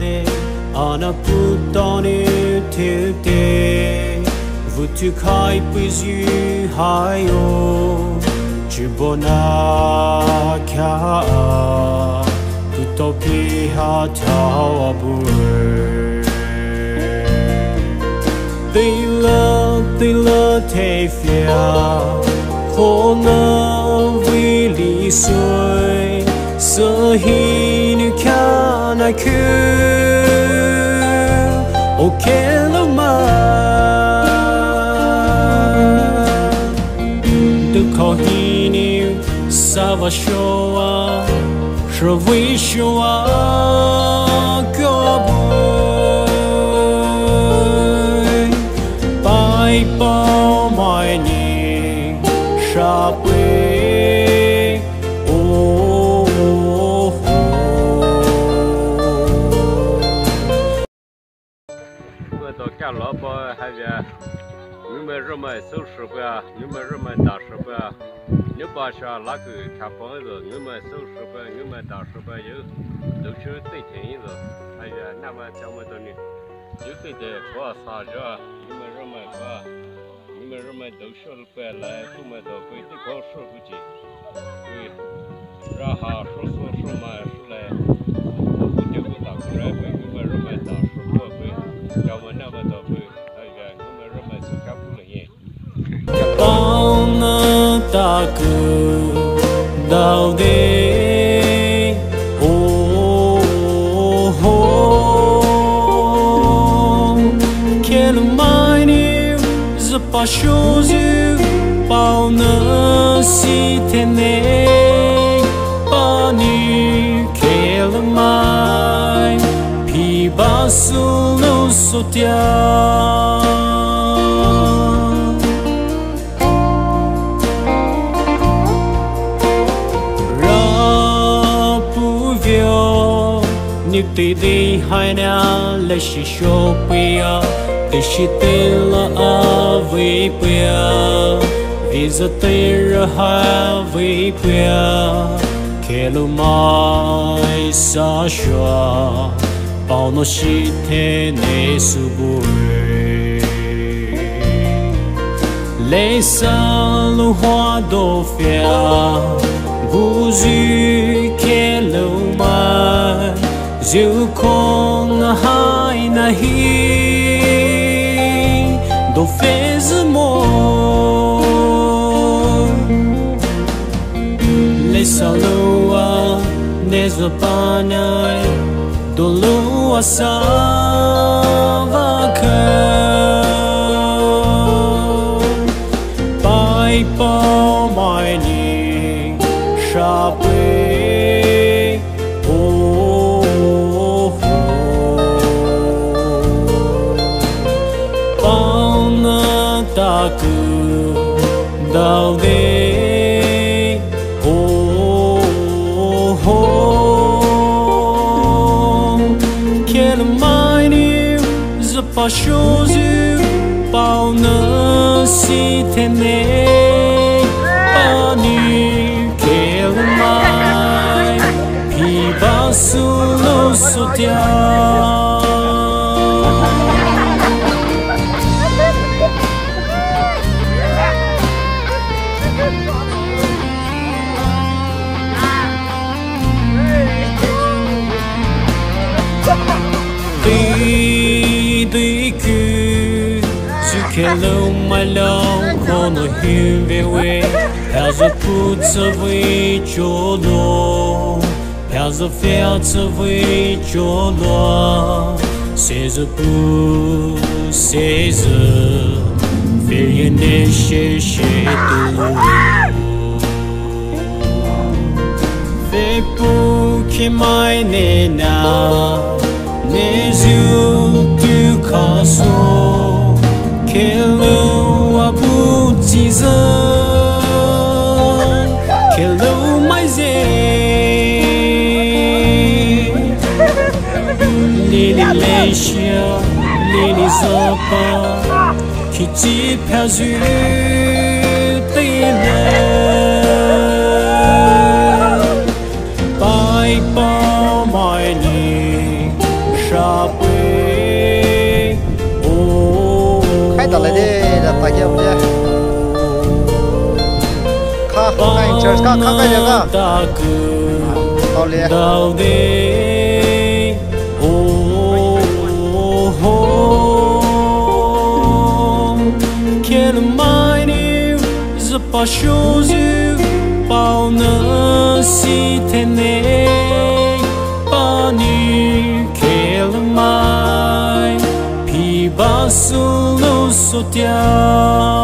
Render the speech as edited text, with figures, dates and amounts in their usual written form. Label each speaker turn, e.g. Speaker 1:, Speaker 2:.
Speaker 1: de anaputani te vu tu khai pizu hayo chibona kya tutopi ha tawabu they love te fia khô ngơ vì lý xuôi sơ hi như kha na khư ok lâu mà được khó hi niu sa va shoa sơ vi shoa có bơi bay bao mai ni sa quê ô
Speaker 2: tôi cả lọ bò hay là nhưng mà rồi mà số số bữa nhưng mà rồi mà đào số bữa nếu bà sao lá cứ thả bò rồi nhưng mà số số bữa nhưng mà đào số bữa yếu đủ chưa tây thiên rồi hay là năm mà trong mà tôi nè yếu cái để có sao rồi nhưng mà rồi mà có nhưng mà rồi mà đủ số bữa lại tôi mà tôi phải đi có số cái gì ra hà số mà số lại tôi cũng chưa có đào cái này nhưng mà rồi mà đào số bữa cho mình nào mà tôi phải hay là nhưng mà rồi mà số khác cũng là nhẹ
Speaker 1: Paonii Takou Daode Liimai ni zapashozu Paonii Shithaine Paoniih Liimai Phyabu no sotia Nếu tùy đi hai nhà lấy sĩ số bia để sĩ tên là với bia vì giờ tên ra hai với bia kể lâu mai xa xóa bao nó sĩ thế này sự bùi lấy xa lưu hoa đô phia vũ dư kể lâu mai dù con hai na hi đồ phê dư mô lấy sao lâu à nê dô ba nai đồ lâu à sa va khờ bay bao mai ni sa bê Takou Daode Liimai ni zapashozu Paonii Shithaine Paoniih Liimai Phyabu no sotia đi cứ dù kể lâu mai lâu có nó hiểu về quê theo giờ phút giờ với chỗ lo theo giờ phèo giờ với chỗ lo sẽ giờ phút sẽ giờ về yên để sẽ tu về bu khi mai nè nào nè dù tu khó số kể lâu à bu chỉ giờ kể lâu mai dễ lili lê xia lili gió pa khi chỉ theo duyên tình bay bao mai ni Takou Daode Liimai Zapachozu Paonii Shithaine Paoniih Liimai Phyabu Sotia